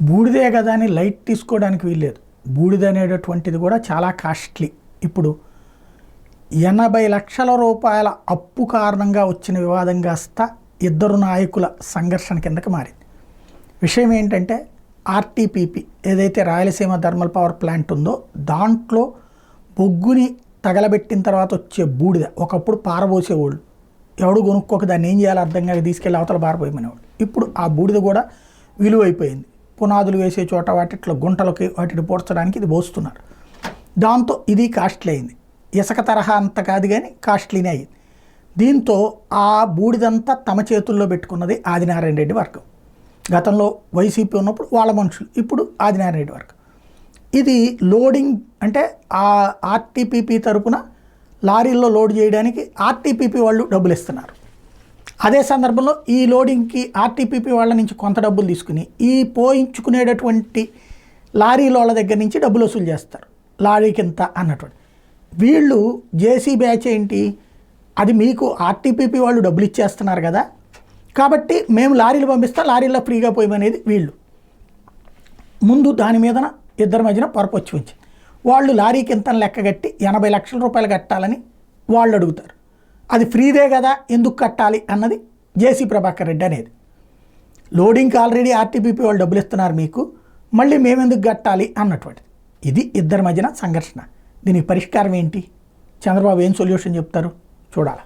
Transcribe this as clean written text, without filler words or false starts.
బూడిదే కదా అని లైట్ తీసుకోవడానికి వీల్లేదు. బూడిద అనేటటువంటిది కూడా చాలా కాస్ట్లీ. ఇప్పుడు 80 లక్షల రూపాయల అప్పు కారణంగా వచ్చిన వివాదం కాస్త ఇద్దరు నాయకుల సంఘర్షణ కిందకి మారింది. విషయం ఏంటంటే ఆర్టీపీపీ ఏదైతే రాయలసీమ థర్మల్ పవర్ ప్లాంట్ ఉందో దాంట్లో బొగ్గుని తగలబెట్టిన తర్వాత వచ్చే బూడిద ఒకప్పుడు పారబోసేవాళ్ళు, ఎవడు కొనుక్కోక దాన్ని ఏం చేయాలో అర్థం కాక తీసుకెళ్ళి అవతల పారబోయమనేవాడు. ఇప్పుడు ఆ బూడిద కూడా విలువైపోయింది. పునాదులు వేసే చోట వాటిట్లో గుంటలకి వాటిని పోడ్చడానికి ఇది పోస్తున్నారు. దాంతో ఇది కాస్ట్లీ అయింది. ఇసుక తరహా అంత కాదు కానీ కాస్ట్లీనే అయింది. దీంతో ఆ బూడిదంతా తమ చేతుల్లో పెట్టుకున్నది ఆదినారాయణ రెడ్డి వర్గం. గతంలో వైసీపీ ఉన్నప్పుడు వాళ్ళ మనుషులు, ఇప్పుడు ఆదినారాయణ రెడ్డి వర్గం. ఇది లోడింగ్ అంటే ఆ ఆర్టీపీపీ తరపున లారీల్లో లోడ్ చేయడానికి ఆర్టీపీపీ వాళ్ళు డబ్బులు ఇస్తున్నారు. అదే సందర్భంలో ఈ లోడింగ్కి ఆర్టీపీపీ వాళ్ళ నుంచి కొంత డబ్బులు తీసుకుని ఈ పోయించుకునేటటువంటి లారీల వాళ్ళ దగ్గర నుంచి డబ్బులు వసూలు చేస్తారు, లారీకి ఎంత అన్నటువంటి. వీళ్ళు జేసీ బ్యాచ్ ఏంటి, అది మీకు ఆర్టీపీపీ వాళ్ళు డబ్బులు ఇచ్చేస్తున్నారు కదా కాబట్టి మేము లారీలు పంపిస్తాం, లారీల్లో ఫ్రీగా పోయమనేది వీళ్ళు. ముందు దాని మీదన ఇద్దరి మధ్యన పొరపొచ్చి వచ్చింది. వాళ్ళు లారీకి ఎంత లెక్క కట్టి 80 లక్షల రూపాయలు కట్టాలని వాళ్ళు అడుగుతారు. అది ఫ్రీదే కదా ఎందుకు కట్టాలి అన్నది జేసీ ప్రభాకర్ రెడ్డి అనేది. లోడింగ్కి ఆల్రెడీ ఆర్టీపీపీ వాళ్ళు డబ్బులు ఇస్తున్నారు మీకు, మళ్ళీ మేమెందుకు కట్టాలి అన్నటువంటిది. ఇది ఇద్దరి మధ్యన సంఘర్షణ. దీనికి పరిష్కారం ఏంటి, చంద్రబాబు ఏం సొల్యూషన్ చెప్తారు చూడాలి.